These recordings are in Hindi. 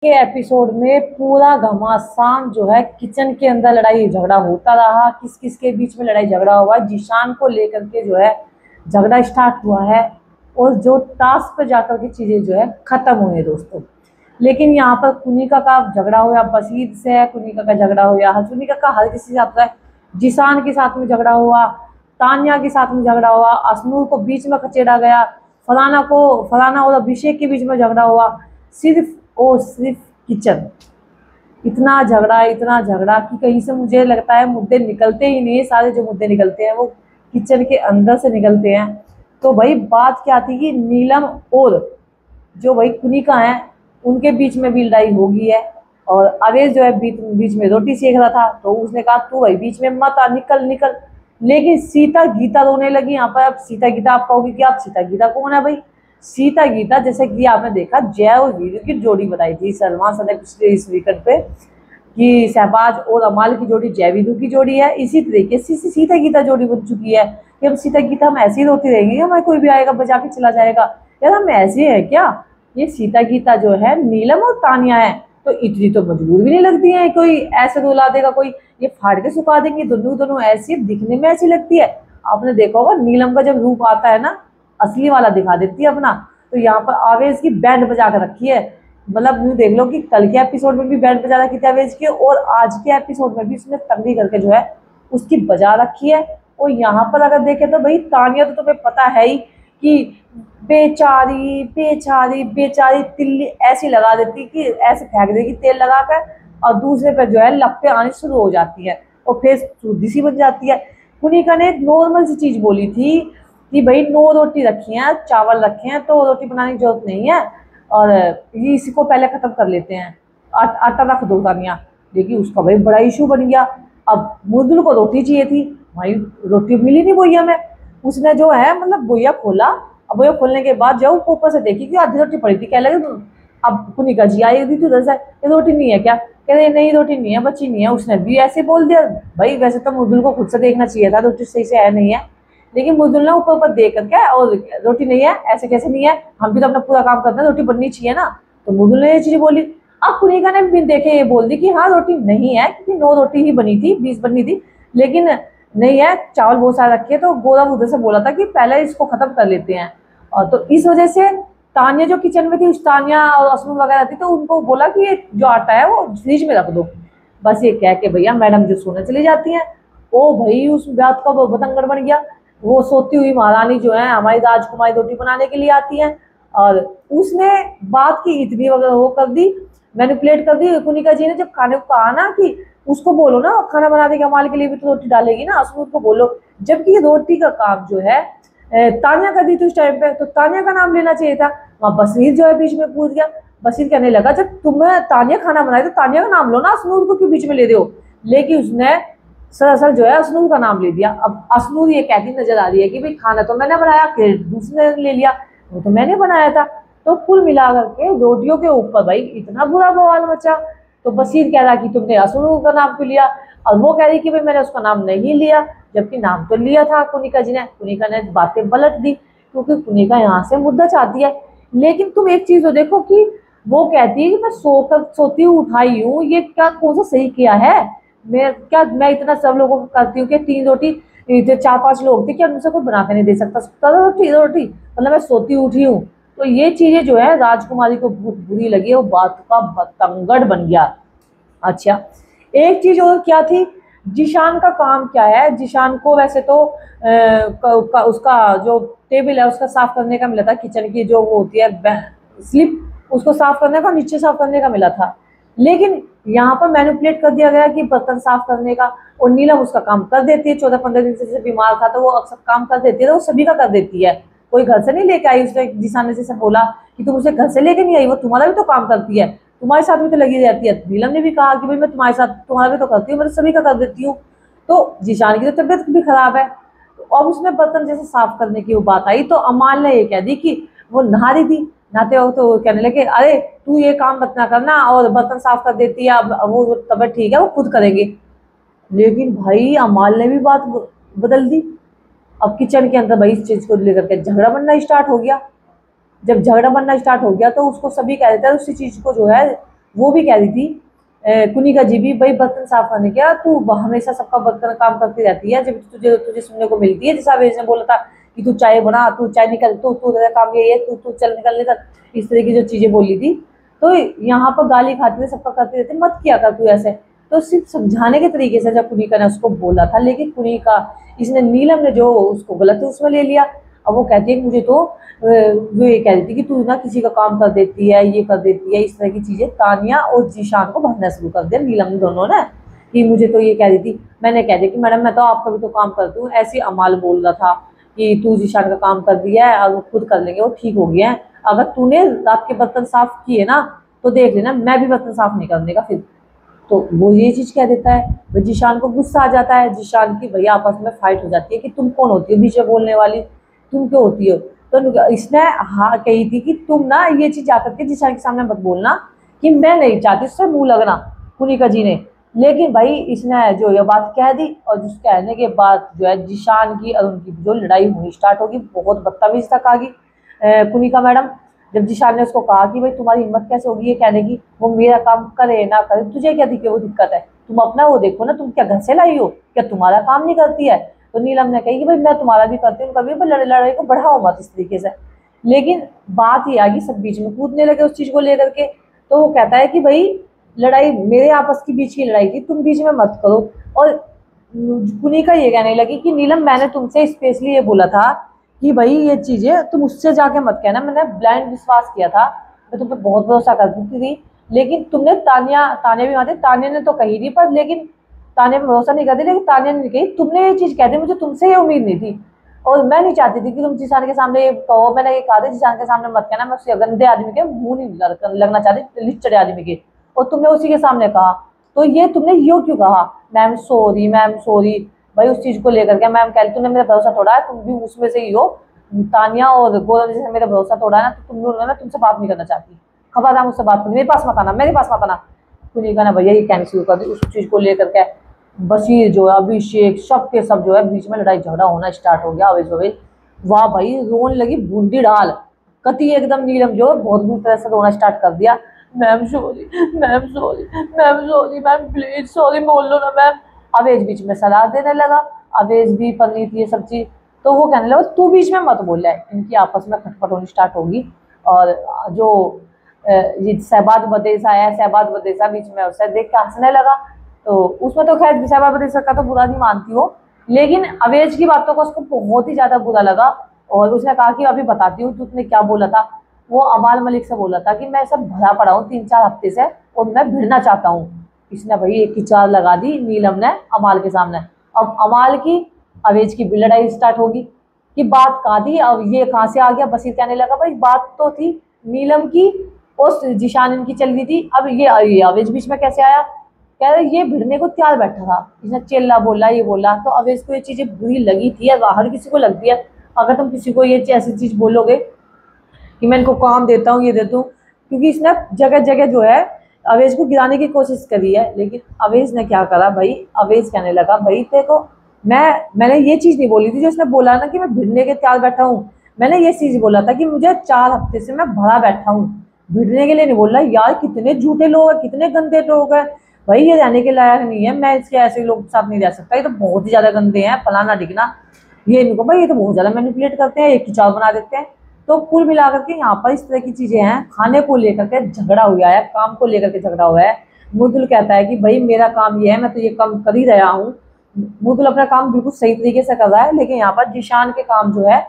के एपिसोड में पूरा घमासान जो है किचन के अंदर लड़ाई झगड़ा होता रहा। किस किस के बीच में लड़ाई झगड़ा हुआ, जिशान को लेकर के जो है झगड़ा स्टार्ट हुआ है और जो टास्क पे जाकर के चीजें जो है खत्म हुई है दोस्तों। लेकिन यहाँ पर कुनिका का झगड़ा हुआ बसीर से, कुनिका का झगड़ा हुआ हसुनिका का हर किसी से आता है, जिशान के साथ में झगड़ा हुआ, तान्या के साथ में झगड़ा हुआ, असनूर को बीच में खचेड़ा गया, फलाना और अभिषेक के बीच में झगड़ा हुआ। सिर्फ किचन, इतना झगड़ा कि कहीं से मुझे लगता है मुद्दे निकलते ही नहीं है। सारे जो मुद्दे निकलते हैं वो किचन के अंदर से निकलते हैं। तो भाई बात क्या थी कि नीलम और जो भाई कुनिका है उनके बीच में भी लड़ाई हो गई है। और अवेश जो है बीच में रोटी सेक रहा था, तो उसने कहा तू भाई बीच में मत आ, निकल निकल। लेकिन सीता गीता रोने लगी यहाँ पर। अब सीता गीता आप कहोगे कि आप सीता गीता कौन है भाई? सीता गीता जैसे कि आपने देखा जय और वीरू की जोड़ी बताई थी सलमान सर ने पिछले इस वीकेंड पे कि शहबाज और अमाल की जोड़ी जय वीरू की जोड़ी है। इसी तरीके से सीता गीता जोड़ी बन चुकी है कि हम सीता गीता हम ऐसे ही रोती रहेंगे, हमें कोई भी आएगा बजा के चला जाएगा, यार हम ऐसे हैं क्या? ये सीता गीता जो है नीलम और तानिया है, तो इतनी तो मजबूर भी नहीं लगती है कोई ऐसे रुला देगा, कोई ये फाड़ के सुखा देंगे। दोनों ऐसी दिखने में ऐसी लगती है। आपने देखा होगा नीलम का जब रूप आता है ना, असली वाला दिखा देती है अपना। तो यहाँ पर आवेश की बैंड बजा कर रखी है। मतलब यूँ देख लो कि कल के एपिसोड में भी बैंड बजा रखी थी आवेश की, और आज के एपिसोड में भी उसने तंगी करके जो है उसकी बजा रखी है। और यहाँ पर अगर देखें तो भाई तानिया तो तुम्हें पता है ही कि बेचारी बेचारी बेचारी तिल्ली ऐसी लगा देती कि ऐसे फेंक देगी तेल लगा कर, और दूसरे पर जो है लपटे आनी शुरू हो जाती है और फिर सूदी सी बन जाती है। कुनिका ने एक नॉर्मल सी चीज बोली थी कि भाई 9 रोटी रखी हैं, चावल रखे हैं, तो रोटी बनाने की जरूरत नहीं है और ये इसी को पहले खत्म कर लेते हैं, आटा रख दो तानिया। लेकिन उसका भाई बड़ा इशू बन गया। अब मुर्दुल को रोटी चाहिए थी, भाई रोटी मिली नहीं बोइया में। उसने जो है मतलब बोइया खोला, अब बोइया खोलने के बाद जब ऊपर से देखी कि आधी रोटी पड़ी थी, क्या लगे अब कुनिका जी आई थी तो दस ये रोटी नहीं है क्या? कह रहे नहीं रोटी नहीं है, बच्ची नहीं है। उसने भी ऐसे बोल दिया। भाई वैसे तो मुर्दुल को खुद से देखना चाहिए था रोटी सही से है नहीं है, लेकिन मुर्दुल ने ऊपर ऊपर देख करके और रोटी नहीं है ऐसे कैसे नहीं है, हम भी तो अपना पूरा काम करते हैं, रोटी बननी चाहिए ना। तो मुर्दुल ने ये चीज बोली। अब कुनिका ने बिन देखे ये बोल दी कि हाँ रोटी नहीं है, क्योंकि 9 रोटी ही बनी थी, 20 बननी थी, लेकिन नहीं है, चावल बहुत सारे रखे। तो गौरव उधर से बोला था कि पहले इसको खत्म कर लेते हैं। और तो इस वजह से तानिया जो किचन में थी, उस तानिया और असलूम वगैरह थी, तो उनको बोला कि ये जो आटा है वो फ्रिज में रख दो। बस ये कह के भैया मैडम जो सोने चली जाती हैं। ओ भाई उस बात का बतंगड़ बन गया। वो सोती हुई महारानी जो है हमारी राजकुमारी रोटी बनाने के लिए आती है, और उसने बात की इतनी वगैरह वो कर दी, मैनिपुलेट कर दी। कुनिका जी ने जब खाने को कहा ना कि उसको बोलो ना खाना बनाने के अमाल के लिए भी तो रोटी डालेगी ना, असलूम को बोलो, जबकि रोटी का काम जो है तानिया कर दी थी उस टाइम पे, तो तानिया का नाम लेना चाहिए था। वहाँ बसीर जो है बीच में कूद गया। बसीर कहने लगा जब तुम्हें तानिया खाना बनाए तो तानिया का नाम लो ना, असनूर को क्यों बीच में ले रहे हो? लेकिन उसने सरासर जो है असनूर का नाम ले दिया। अब असनूर ये कहती नजर आ रही है कि भाई खाना तो मैंने बनाया, क्रेडिट दूसरे ने ले लिया, वो तो मैंने बनाया था। तो कुल मिला करके रोटियों के ऊपर भाई इतना बुरा बवाल मचा। तो बसीर कह रहा कि तुमने असनूर का नाम क्यों लिया, और वो कह रही कि भाई मैंने उसका नाम नहीं लिया, जबकि नाम तो लिया था कुनिका जी ने। कुनिका ने बातें पलट दी क्योंकि कुनिका यहाँ से मुद्दा चाहती है। लेकिन तुम एक चीज तो देखो कि वो कहती है कि मैं सोती हूँ उठाई हूँ, ये क्या कौन सा सही किया है? मैं इतना सब लोगों को करती हूँ कि 3 रोटी, 4-5 लोग थे, क्या उनसे कोई बना के नहीं दे सकता? रोटी रोटी मतलब मैं सोती उठी हूँ। तो ये चीजें जो है राजकुमारी को बहुत बुरी लगी, वो बात का बतंगड़ बन गया। अच्छा, एक चीज और क्या थी, जिशान का काम क्या है? जिशान को वैसे तो उसका जो टेबल है उसका साफ करने का मिला था, किचन की जो वो होती है स्लिप, उसको साफ करने का, नीचे साफ करने का मिला था। लेकिन यहाँ पर मैनिपुलेट कर दिया गया कि बर्तन साफ करने का, और नीलम उसका काम कर देती है। 14-15 दिन से बीमार था तो वो अक्सर काम कर देती है, तो वो सभी का कर देती है, कोई घर से नहीं लेके आई। उसने जिशान ने जैसे बोला कि तुम उसे घर से लेके नहीं आई, वो तुम्हारा भी तो काम करती है, तुम्हारे साथ भी तो लगी रहती है। नीलम ने भी कहा कि भाई मैं तुम्हारे साथ तुम्हारा भी तो करती हूँ, मैं तो सभी का कर देती हूँ। तो जिशान की तो तबियत भी खराब है। और उसमें बर्तन जैसे साफ करने की वो बात आई, तो अमाल ने ये कह दी कि वो नहा रही थी, नहाते वक्त तो कहने लगे अरे तू ये काम मत ना करना और बर्तन साफ कर देती है, अब वो तबियत ठीक है वो खुद करेंगे। लेकिन भाई अमाल ने भी बात बदल दी। अब किचन के अंदर भाई इस चीज को लेकर के झगड़ा बनना स्टार्ट हो गया। जब झगड़ा बनना स्टार्ट हो गया तो उसको सभी कह देते हैं उसी चीज को जो है वो भी कह रही थी कुनिका जी भी, भाई बर्तन साफ करने क्या, तू हमेशा सबका बर्तन काम करती रहती है, जब तुझे तुझे सुनने को मिलती है। जैसा अवेश ने बोला था कि तू चाय बना, तू चाय निकल, तू तू तेरा काम ये है, तू तू चल निकल लेकर, इस तरह की जो चीजें बोली थी। तो यहाँ पर गाली खाते थे, सबका करते रहते, मत किया कर तू ऐसे। तो सिर्फ समझाने के तरीके से जब कुनिका ने उसको बोला था, लेकिन कुनिका, इसने नीलम ने जो उसको गलत उसमें ले लिया। अब वो कहती है कि मुझे तो वो ये कह रही थी कि तू ना किसी का काम कर देती है, ये कर देती है, इस तरह की चीजें तानिया और जीशान को भरना शुरू कर दिया नीलम दोनों ने, कि मुझे तो ये कह रही थी। मैंने कह दिया कि मैडम मैं तो आपका भी तो काम करती हूँ। ऐसी अमाल बोल रहा था कि तू जीशान का काम कर दिया है, अब खुद कर लेंगे, वो ठीक हो गया है। अगर तूने रात के बर्तन साफ किए ना तो देख लेना मैं भी बर्तन साफ नहीं करने का फिर। तो वो ये चीज कह देता है। वह जीशान को गुस्सा आ जाता है, जीशान की भैया आपस में फाइट हो जाती है कि तुम कौन होती हो बीच में बोलने वाली, तुम क्यों होती हो। तो इसने हाँ कही थी कि तुम ना ये चीज जाकर के जीशान के सामने मत बोलना कि मैं नहीं चाहती उससे मुंह लगना, कुनिका जी ने। लेकिन भाई इसने जो ये बात कह दी, और जिस कहने के बाद जो है जीशान की और उनकी जो लड़ाई होनी स्टार्ट होगी, बहुत बदतमीज तक आ गई कुनिका मैडम। जब जीशान ने उसको कहा कि भाई तुम्हारी हिम्मत कैसे होगी ये कहने की, वो मेरा काम करे ना करे तुझे क्या दिक्कत, वो दिक्कत है, तुम अपना वो देखो ना, तुम क्या घर से लाई हो, क्या तुम्हारा काम नहीं करती है। तो नीलम ने कही कि भाई मैं तुम्हारा भी करती हूँ कभी, पर लड़ाई को बढ़ाओ मत इस तरीके से। लेकिन बात ये आ गई, सब बीच में कूदने लगे उस चीज को लेकर के। तो वो कहता है कि भाई लड़ाई मेरे आपस की बीच की लड़ाई थी, तुम बीच में मत करो। और पुनिका ये कहने लगी कि नीलम मैंने तुमसे स्पेशली ये बोला था कि भाई ये चीजें तुम उससे जाके मत कहना, मैंने ब्लाइंड विश्वास किया था, मैं तुम पे बहुत भरोसा करती थी, लेकिन तुमने तानिया भी मानते, तानिया ने तो कही थी पर, लेकिन तानिया पे भरोसा नहीं करती, लेकिन तानिया ने कही तुमने ये चीज कह दी, मुझे तुमसे ये उम्मीद नहीं थी। और मैं नहीं चाहती थी कि तुम जीशान के सामने ये कहो, मैंने ये कहा था जीशान के सामने मत कहना, मैं उस गंदे आदमी के मुंह नहीं लगना चाहती, लिचड़े आदमी के, और तुमने उसी के सामने कहा। तो ये तुमने यो क्यों कहा, मैम सॉरी मैम सॉरी। भाई उस चीज को लेकर के मैम कह तुमने मेरा भरोसा तोड़ा है, तुम भी उसमें से ही हो, तानिया और गौरव जैसे मेरा भरोसा तोड़ा है ना, तो तुम भी, मैं तुमसे बात नहीं करना चाहती, खबरदार मुझसे बात करनी, मेरे पास मत आना, मेरे पास मत आना। कुनिका ने भैया ये कहनी शुरू कर दी उस चीज को लेकर के। बशीर जो है, अभिषेक, सब के सब जो है बीच में लड़ाई झगड़ा होना स्टार्ट हो गया। अवेश अवेश वाह भाई, रोने लगी बूंदी डाल कति एकदम। नीलम जो बहुत बुरी तरह से रोना स्टार्ट कर दिया, ma'am sorry ma'am sorry ma'am sorry ma'am please sorry बोल लो ना मैम। अवेश बीच में सलाह देने लगा, अवेश भी पन्नी थी ये सब चीज, तो वो कहने लगा तू बीच में मत बोल रहा है। इनकी आपस में खटपट होनी स्टार्ट होगी। और जो ये सहबाद बदेसा है, सहबाद बदेसा बीच में उसे देख के हंसने लगा। तो उसमें तो खैर सहबाद बदेसा का तो बुरा नहीं मानती हो, लेकिन अवेश की बातों को उसको बहुत ही ज्यादा बुरा लगा। और उसने कहा कि अभी बताती हूँ तुमने क्या बोला था। वो अमाल मलिक से बोला था कि मैं सब भरा पड़ा हूँ 3-4 हफ्ते से और मैं भिड़ना चाहता हूँ। इसने भाई एक की चार लगा दी नीलम ने अमाल के सामने। अब अमाल की अवेश की भी लड़ाई स्टार्ट होगी कि बात कहाँ थी, अब ये कहाँ से आ गया। बशीर कहने लगा भाई बात तो थी नीलम की और जीशान इनकी चल रही थी, अब ये अवेश बीच में कैसे आया। कह रहे ये भिड़ने को तैयार बैठा था, इसने चिल्ला बोला ये बोला। तो अवेश को ये चीजें बुरी लगी थी, या हर किसी को लगती है। अगर तुम किसी को ये ऐसी चीज बोलोगे कि मैं इनको काम देता हूँ ये देता हूँ, क्योंकि इसने जगह जगह जो है अवेश को गिराने की कोशिश करी है। लेकिन अवेश ने क्या करा भाई, अवेश कहने लगा भाई देखो मैंने ये चीज नहीं बोली थी जो इसने बोला ना कि मैं भिड़ने के तैयार बैठा हूँ। मैंने ये चीज बोला था कि मुझे 4 हफ्ते से मैं भरा बैठा हूँ, भिड़ने के लिए नहीं बोल रहा। यार कितने झूठे लोग हैं, कितने गंदे लोग हैं भाई, ये रहने के लायक नहीं है, मैं इसके ऐसे लोग के साथ नहीं रह सकता, ये तो बहुत ही ज्यादा गंदे हैं, फलाना ढिकना। ये इनको भाई ये तो बहुत ज्यादा मैनिपुलेट करते हैं, एक खिंचाव बना देते हैं। तो कुल मिलाकर के यहाँ पर इस तरह की चीजें हैं। खाने को लेकर के झगड़ा हुआ है, काम को लेकर के झगड़ा हुआ है। मुदुल कहता है कि भाई मेरा काम ये है, मैं तो ये काम कर ही रहा हूँ। मुदुल अपना काम बिल्कुल सही तरीके से कर रहा है, लेकिन यहाँ पर जीशान के काम जो है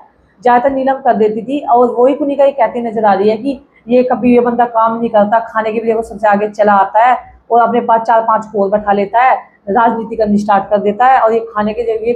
ज्यादातर नीलम कर देती थी। और वही कुनिका ये कहती नजर आ रही है कि ये कभी ये बंदा काम नहीं करता, खाने के लिए वो सबसे आगे चला आता है और अपने पास 4-5 कोर बैठा लेता है, राजनीति करनी स्टार्ट कर देता है। और ये खाने के जब ये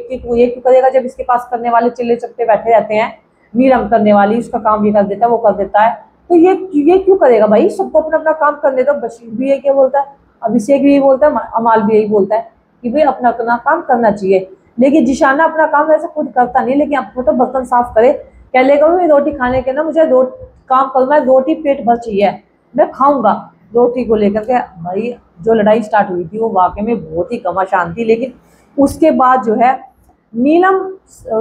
क्यों करेगा जब इसके पास करने वाले चिल्ले चपटे बैठे रहते हैं, नीलम करने वाली उसका काम ये कर देता है वो कर देता है। तो ये क्यों करेगा भाई, सबको अपना अपना काम करने दो। बशीर भी ये क्या बोलता है, अभिषेक भी यही बोलता है, अमाल भी यही बोलता है कि भाई अपना अपना काम करना चाहिए। लेकिन जिशाना अपना काम वैसे खुद करता नहीं, लेकिन अपना तो बर्तन साफ करे, कह लेगा मैं रोटी खाने के ना मुझे काम करूँ, रोटी पेट भर चाहिए, मैं खाऊंगा रोटी को लेकर के। भाई जो लड़ाई स्टार्ट हुई थी वो वाकई में बहुत ही घमासान थी। लेकिन उसके बाद जो है नीलम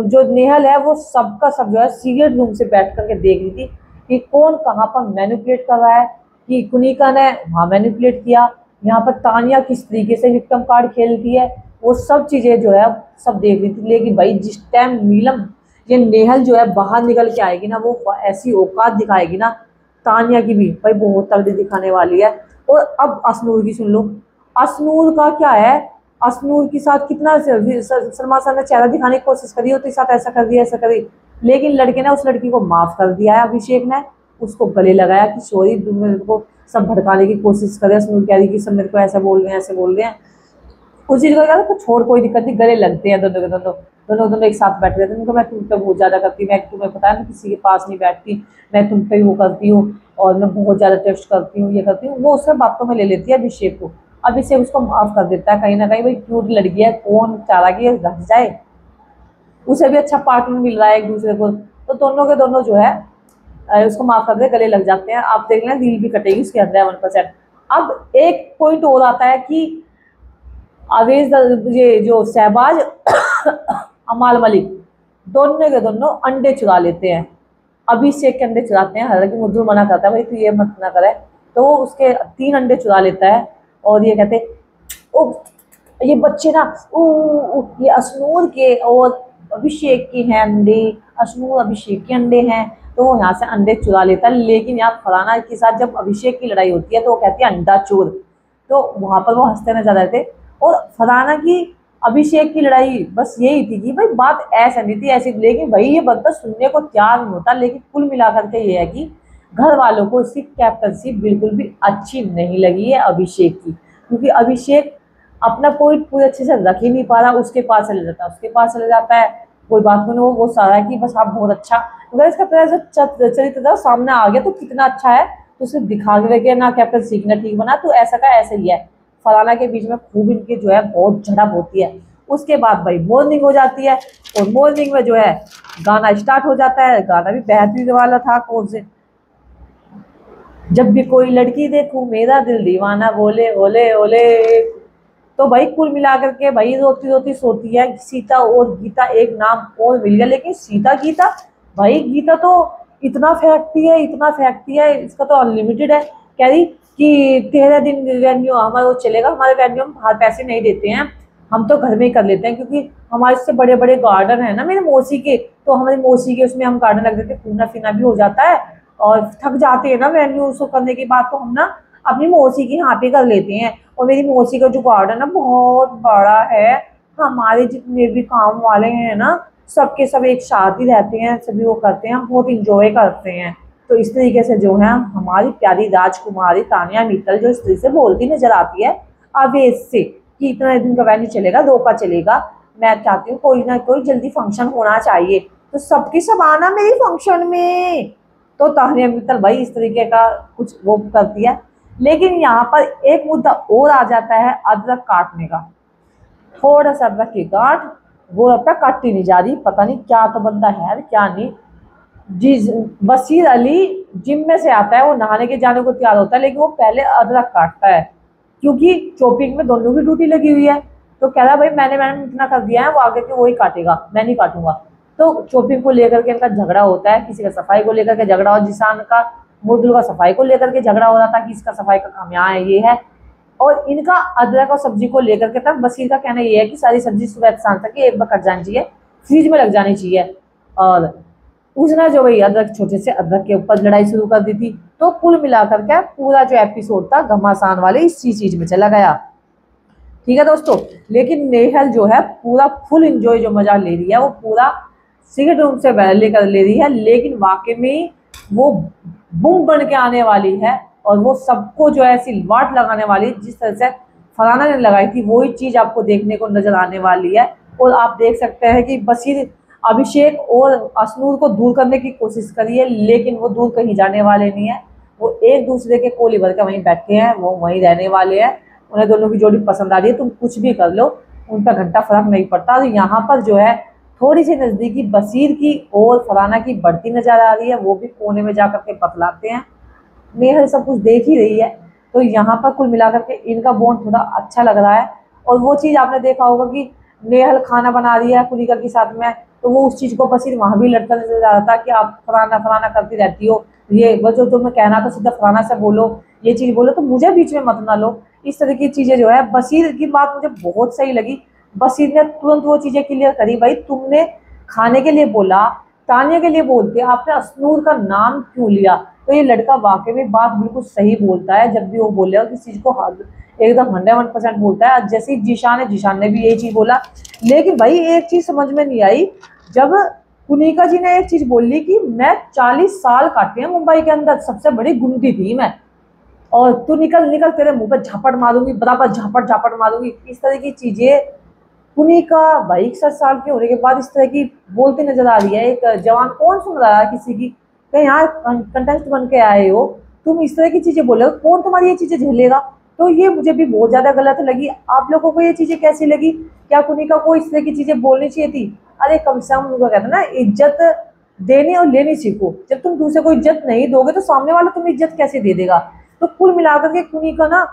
जो नेहल है वो सबका सब जो है सीक्रेट रूम से बैठ करके देख रही थी कि कौन कहाँ पर मैनिपुलेट कर रहा है, कि कुनिका ने वहाँ मैनिपुलेट किया, यहाँ पर तानिया किस तरीके से विक्टिम कार्ड खेलती है, वो सब चीज़ें जो है सब देख रही थी। लेकिन भाई जिस टाइम नीलम ये नेहल जो है बाहर निकल के आएगी ना, वो ऐसी औकात दिखाएगी ना तानिया की भी भाई बहुत तगड़ी दिखाने वाली है। और अब असनूर की सुन लो, असनूर का क्या है, असनूर के साथ कितना सलमान खान ने चेहरा दिखाने की कोशिश करी, उसके साथ ऐसा कर दिया ऐसा करी, लेकिन लड़के ने उस लड़की को माफ कर दिया है। अभिषेक ने उसको गले लगाया कि सॉरी, मेरे को सब भड़काने की कोशिश करे, असनूर कह रही कि सब मेरे को ऐसा बोल रहे हैं ऐसे बोल रहे हैं। उस चीज़ को क्या तो छोड़, कोई दिक्कत नहीं, गले लगते हैं दोनों के दोनों, दोनों एक साथ बैठे रहते हैं। उनको मैं तुम पे बहुत ज़्यादा करती, मैं तुम्हें पता है मैं किसी के पास नहीं बैठती, मैं तुम पे वो करती हूँ और मैं बहुत ज़्यादा टेस्ट करती हूँ, ये करती हूँ। वो उससे बातों में ले लेती है अभिषेक को। अभिषेक उसको माफ़ कर देता है कहीं ना कहीं, भाई क्यूट लड़की है, कौन चाह रहा कि ये रह जाए, उसे भी अच्छा पार्टनर मिल रहा है एक दूसरे को, तो दोनों के दोनों जो है उसको माफ़ कर दे, गले लग जाते हैं। आप देख लें दिल भी कटेगी उसके अंदर 1%। अब एक पॉइंट और आता है कि अवेज ये जो शहबाज अमाल मलिक दोनों के दोनों अंडे चुरा लेते हैं, अभिषेक के अंडे चुराते हैं। हालांकि मुद्दू मना करता है भाई तू ये मत ना करे, तो वो उसके 3 अंडे चुरा लेता है और ये कहते ओ ये बच्चे ना ये असनूर के और अभिषेक के हैं अंडे, असनूर अभिषेक के अंडे हैं, तो वो यहाँ से अंडे चुरा लेता है। लेकिन यहाँ फरहाना के साथ जब अभिषेक की लड़ाई होती है तो वो कहती है अंडा चोर, तो वहाँ पर वो हंसते नजर आते थे। और फरहाना की अभिषेक की लड़ाई बस यही थी कि भाई बात ऐसा नहीं थी ऐसी, लेकिन भाई ये बंदा सुनने को तैयार नहीं होता। लेकिन कुल मिलाकर के ये है कि घर वालों को इसकी कैप्टनसी बिल्कुल भी अच्छी नहीं लगी है अभिषेक की, क्योंकि अभिषेक अपना पॉइंट पूरे अच्छे से रख ही नहीं पा रहा, उसके पास चले जाता है, उसके पास चले जाता है, कोई बात को नहीं, वो सारा है कि बस आप बहुत अच्छा, अगर इसका चरित्र था सामने आ गया तो कितना अच्छा है, तो उसे दिखा के ना कैप्टन सीखना ठीक बना, तो ऐसा का ऐसे ही है। फलाना के बीच में खूब इनकी जो है बहुत झड़प होती है। उसके बाद भाई मॉर्निंग हो जाती है और मॉर्निंग में जो है गाना स्टार्ट हो जाता है। गाना भी बेहतरीन वाला था, कौन से, जब भी कोई लड़की देखूं मेरा दिल दीवाना बोले ओले ओले। तो भाई कुल मिलाकर के भाई रोती रोती सोती है। सीता और गीता एक नाम और मिल गया, लेकिन सीता गीता, भाई गीता तो इतना फेंकती है, इसका तो अनलिमिटेड है। कह रही कि 13 दिन वेन्यू हमारा वो चलेगा, हमारे वेन्यू हम बाहर पैसे नहीं देते हैं, हम तो घर में ही कर लेते हैं, क्योंकि हमारे से बड़े बड़े गार्डन है ना मेरे मौसी के, तो हमारी मौसी के उसमें हम गार्डन रख देते, घूमना फिरना भी हो जाता है और थक जाते हैं ना वेन्यू उसको करने के बाद, तो हम ना अपनी मौसी की यहाँ पे कर लेते हैं। और मेरी मौसी का जो गार्डन है बहुत बड़ा है, हमारे जितने भी काम वाले हैं ना सबके सब एक साथ ही रहते हैं, सभी वो करते हैं, हम बहुत इंजॉय करते हैं। तो इस तरीके से जो है हमारी प्यारी राजकुमारी तानिया मित्तल जो इस तरीके से बोलती नजर आती है आवेश से कि इतना दिन का वेन्यू चलेगा, 2 का चलेगा, मैं चाहती हूँ कोई ना कोई जल्दी फंक्शन होना चाहिए, तो सबकी सब आना मेरी फंक्शन में। तो तानिया मित्तल भाई इस तरीके का कुछ वो करती है। लेकिन यहाँ पर एक मुद्दा और आ जाता है अदरक काटने का। थोड़ा सा अदरक की काट, वो अब तक काटती नहीं जा रही, पता नहीं क्या तो बंदा है क्या नहीं जी। बशीर अली जिम में से आता है, वो नहाने के जाने को तैयार होता है, लेकिन वो पहले अदरक काटता है क्योंकि चॉपिंग में दोनों की ड्यूटी लगी हुई है। तो कह रहा है भाई मैंने इतना कर दिया है, वो आगे के वही काटेगा, मैं नहीं काटूंगा। तो चॉपिंग को लेकर के इनका झगड़ा होता है, किसी का सफाई को लेकर के झगड़ा, और जिसान का मुर्दुल का सफाई को लेकर के झगड़ा हो रहा था कि इसका सफाई का काम यहाँ है, ये है। और इनका अदरक और सब्जी को लेकर के तक बशीर का कहना ये है कि सारी सब्जी सुबह शाम तक एक बार कट जानी चाहिए, फ्रिज में लग जानी चाहिए। और उसने जो भाई अदरक छोटे से अदरक के ऊपर लड़ाई शुरू कर दी थी। तो कुल मिलाकर के पूरा जो एपिसोड था घमासान वाले इसी चीज में चला गया। ठीक है दोस्तों, लेकिन नेहल जो है पूरा फुल एंजॉय जो मजा ले रही है, वो पूरा सिगरेट रूम से लेकर ले रही है, लेकिन वाकई में वो बुम बन के आने वाली है और वो सबको जो है ऐसी वाट लगाने वाली, जिस तरह से फलाना ने लगाई थी वही चीज आपको देखने को नजर आने वाली है। और आप देख सकते हैं कि बशीर अभिषेक और असनूर को दूर करने की कोशिश करी है, लेकिन वो दूर कहीं जाने वाले नहीं है, वो एक दूसरे के कोली भर के वहीं बैठे हैं, वो वहीं रहने वाले हैं। उन्हें दोनों की जोड़ी पसंद आ रही है, तुम कुछ भी कर लो, उन पर घंटा फर्क नहीं पड़ता। तो यहाँ पर जो है थोड़ी सी नज़दीकी बशीर की और फलाना की बढ़ती नजर आ रही है, वो भी कोने में जाकर के बतलाते हैं। नेहल सब कुछ देख ही रही है, तो यहाँ पर कुल मिलाकर के इनका बॉन्ड थोड़ा अच्छा लग रहा है। और वो चीज़ आपने देखा होगा कि नेहल खाना बना रही है कुनिका के साथ में, तो वो उस चीज़ को बसीर वहाँ भी लड़ता नजर आ रहा था कि आप फलाना फलाना करती रहती हो, ये बस जो तुम्हें कहना तो सीधा फलाना से बोलो, ये चीज़ बोलो, तो मुझे बीच में मत ना लो। इस तरह की चीज़ें जो है, बसीर की बात मुझे बहुत सही लगी। बसीर ने तुरंत वो चीज़ें क्लियर करी, भाई तुमने खाने के लिए बोला, तानिया के लिए बोलते, आपने असनूर का नाम क्यों लिया? तो ये लड़का वाकई में बात बिल्कुल सही बोलता है, जब भी वो बोले और किसी चीज़ को एकदम 101% बोलता है। जैसे ही जीशान ने भी यही चीज़ बोला। लेकिन भाई एक चीज़ समझ में नहीं आई, जब कुनिका जी ने एक चीज़ बोली कि मैं 40 साल काटे हैं मुंबई के अंदर, सबसे बड़ी गुंडी थी मैं, और तू निकल निकल, तेरे मुंह पे झापड़ मारूंगी, बराबर झापड़ झापड़ मारूंगी, इस तरह की चीज़ें पुनिका भाई 61 साल के होने के बाद इस तरह की बोलती नजर आ रही है। एक जवान कौन सुन रहा है किसी की? कहीं यहाँ कंटेस्ट बन के आए हो, तुम इस तरह की चीजें बोले, कौन तुम्हारी ये चीजें झेलेगा? तो ये मुझे भी बहुत ज्यादा गलत लगी। आप लोगों को ये चीजें कैसी लगी? क्या पुनिका को इस तरह की चीजें बोलनी चाहिए थी? अरे कम से कम उनको कहते हैं ना, इज्जत देनी और लेनी सीखो। जब तुम दूसरे को इज्जत नहीं दोगे तो सामने वाला तुम्हें इज्जत कैसे दे देगा? तो कुल मिलाकर के पुनिका ना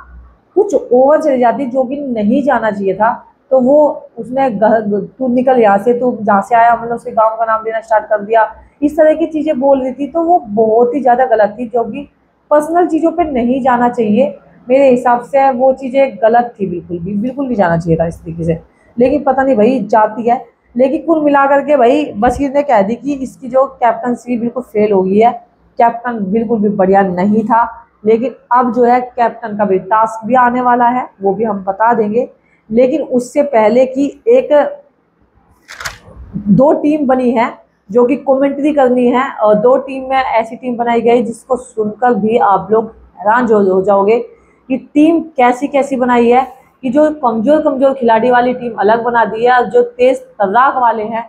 कुछ ओवर चली जाती, जो कि नहीं जाना चाहिए था। तो वो उसने तू निकल यहाँ से, तू जहाँ से आया, मतलब उसके गांव का नाम लेना स्टार्ट कर दिया, इस तरह की चीज़ें बोल रही थी। तो वो बहुत ही ज़्यादा गलत थी, जो कि पर्सनल चीज़ों पे नहीं जाना चाहिए। मेरे हिसाब से वो चीज़ें गलत थी, बिल्कुल भी जाना चाहिए था इस तरीके से। लेकिन पता नहीं भाई जाती है। लेकिन कुल मिलाकर के भाई बशीर ने कह दी कि इसकी जो कैप्टनसी बिल्कुल फेल हो गई है, कैप्टन बिल्कुल भी बढ़िया नहीं था। लेकिन अब जो है कैप्टन का भी टास्क भी आने वाला है, वो भी हम बता देंगे। लेकिन उससे पहले की एक 2 टीम बनी है जो कि कमेंट्री करनी है, और 2 टीम में ऐसी टीम बनाई गई जिसको सुनकर भी आप लोग हैरान हो जाओगे कि टीम कैसी कैसी बनाई है। कि जो कमजोर कमजोर खिलाड़ी वाली टीम अलग बना दी है, और जो तेज तर्राक वाले हैं,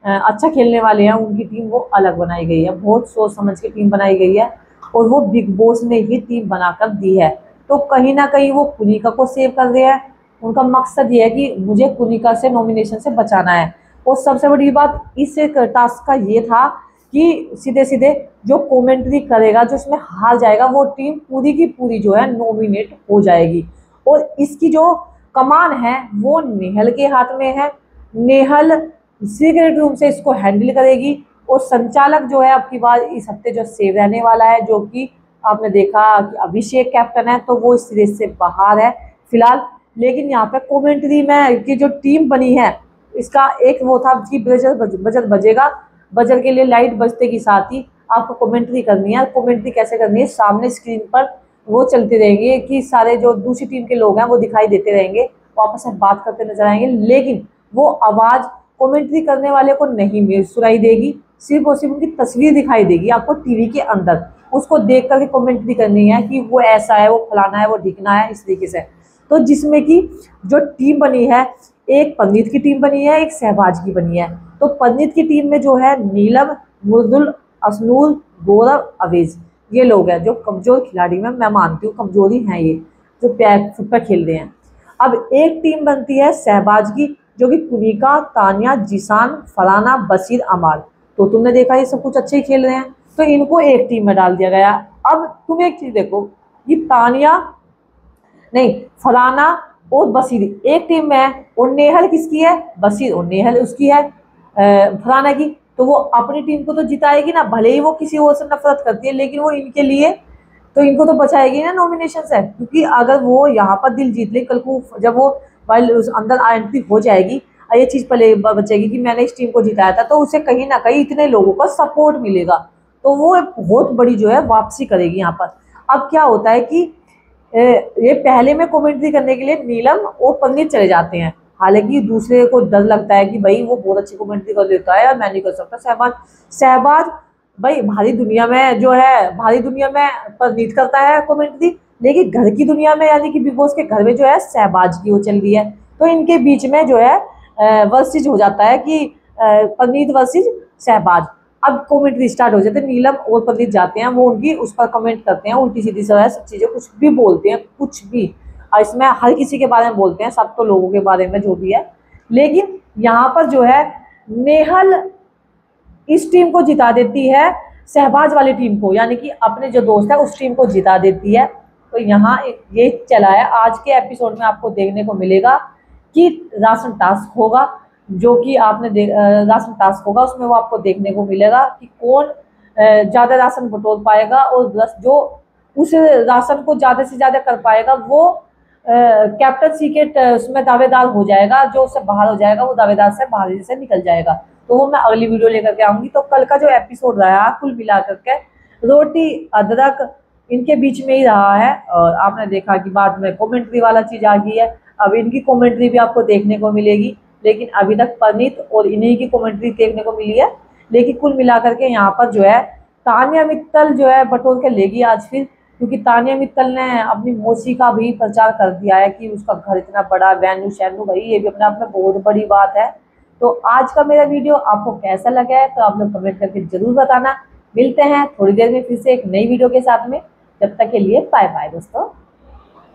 अच्छा खेलने वाले हैं, उनकी टीम वो अलग बनाई गई है। बहुत सोच समझ के टीम बनाई गई है, और वो बिग बॉस ने ही टीम बनाकर दी है। तो कहीं ना कहीं वो पुनिका को सेव कर रहे हैं। उनका मकसद ये है कि मुझे पुनिका से नॉमिनेशन से बचाना है। और सबसे बड़ी बात इस टास्क का ये था कि सीधे सीधे जो कमेंट्री करेगा, जो इसमें हार जाएगा, वो टीम पूरी की पूरी जो है नॉमिनेट हो जाएगी। और इसकी जो कमान है वो नेहल के हाथ में है। नेहल सीक्रेट रूम से इसको हैंडल करेगी। और संचालक जो है अब की बार इस हफ्ते जो सेव रहने वाला है, जो कि आपने देखा कि अभिषेक कैप्टन है, तो वो इस रेस से बाहर है फिलहाल। लेकिन यहाँ पे कमेंट्री में की जो टीम बनी है, इसका एक वो था कि बजर बजेगा, बजर के लिए लाइट बजते के साथ ही आपको कमेंट्री करनी है। कमेंट्री कैसे करनी है? सामने स्क्रीन पर वो चलते रहेंगे कि सारे जो दूसरी टीम के लोग हैं वो दिखाई देते रहेंगे, वो आपस में बात करते नजर आएंगे, लेकिन वो आवाज़ कमेंट्री करने वाले को नहीं सुनाई देगी, सिर्फ और सिर्फ उनकी तस्वीर दिखाई देगी आपको टीवी के अंदर। उसको देख करके कमेंट्री करनी है कि वो ऐसा है, वो फलाना है, वो ढिकना है, इस तरीके से। तो जिसमें कि जो टीम बनी है, एक पंडित की टीम बनी है, एक शहबाज की बनी है। तो पंडित की टीम में जो है नीलम, मुर्दुल, असनूर, गौरव, अवेज, ये लोग हैं जो कमजोर खिलाड़ी में मैं मानती हूँ कमजोरी हैं, ये जो पैर फुट पर खेल रहे हैं। अब एक टीम बनती है शहबाज की, जो कि पुनिका, तानिया, जिसान, फलाना, बशीर, अमाल। तो तुमने देखा ये सब कुछ अच्छे ही खेल रहे हैं, तो इनको एक टीम में डाल दिया गया। अब तुम एक चीज देखो, ये तानिया नहीं, फलाना और बशीर एक टीम में है, और नेहल किसकी है? बशीर और नेहल उसकी है, फलाना की। तो वो अपनी टीम को तो जिताएगी ना, भले ही वो किसी और से नफरत करती है, लेकिन वो इनके लिए तो इनको तो बचाएगी ना नॉमिनेशन से। क्योंकि अगर वो यहाँ पर दिल जीत ले, कल को जब वो उस अंदर एंट्री हो जाएगी, ये चीज़ पहले बचेगी कि मैंने इस टीम को जिताया था, तो उसे कहीं ना कहीं इतने लोगों का सपोर्ट मिलेगा, तो वो बहुत बड़ी जो है वापसी करेगी यहाँ पर। अब क्या होता है कि ये पहले में कमेंट्री करने के लिए नीलम और पंडित चले जाते हैं। हालांकि दूसरे को डर लगता है कि भाई वो बहुत अच्छी कमेंट्री कर लेता है और मैं नहीं कर सकता। शहबाज भाई भारी दुनिया में जो है, भारी दुनिया में पंडित करता है कमेंट्री, लेकिन घर की दुनिया में यानी कि बिग बॉस के घर में जो है शहबाज की वो चल रही है। तो इनके बीच में जो है वर्सेज हो जाता है कि पंडित वर्सेज शहबाज। अब कमेंट्री स्टार्ट हो जाते हैं, नीलम और पंडित जाते हैं, वो उनकी उस पर कमेंट करते हैं, उल्टी सीधी सब चीज़ें कुछ भी बोलते हैं, कुछ भी। और इसमें हर किसी के बारे में बोलते हैं, सब तो लोगों के बारे में जो भी है। लेकिन यहाँ पर जो है नेहल इस टीम को जिता देती है, शहबाज वाली टीम को, यानी कि अपने जो दोस्त है उस टीम को जिता देती है। तो यहाँ ये चला है। आज के एपिसोड में आपको देखने को मिलेगा कि राशन टास्क होगा, जो कि आपने राशन टास्क होगा उसमें वो आपको देखने को मिलेगा कि कौन ज़्यादा राशन बटोर पाएगा, और जो उस राशन को ज़्यादा से ज़्यादा कर पाएगा वो कैप्टनसी के उसमें दावेदार हो जाएगा। जो उससे बाहर हो जाएगा वो दावेदार से बाहर से निकल जाएगा। तो वो मैं अगली वीडियो लेकर के आऊँगी। तो कल का जो एपिसोड रहा कुल मिला करके रोटी अदरक इनके बीच में ही रहा है। और आपने देखा कि बाद में कॉमेंट्री वाला चीज़ आ गई है। अब इनकी कॉमेंट्री भी आपको देखने को मिलेगी, लेकिन अभी तक परनीत और इन्हीं की कॉमेंट्री देखने को मिली है। लेकिन कुल मिलाकर के यहाँ पर जो है तानिया मित्तल जो है बटोर के लेगी आज फिर, क्योंकि तानिया मित्तल ने अपनी मौसी का भी प्रचार कर दिया है कि उसका घर इतना बड़ा, वैन्यू शैन्यू, भाई ये भी अपने आप में बहुत बड़ी बात है। तो आज का मेरा वीडियो आपको कैसा लगा है तो आप लोग कमेंट करके जरूर बताना। मिलते हैं थोड़ी देर में फिर से एक नई वीडियो के साथ में। जब तक के लिए बाय बाय दोस्तों।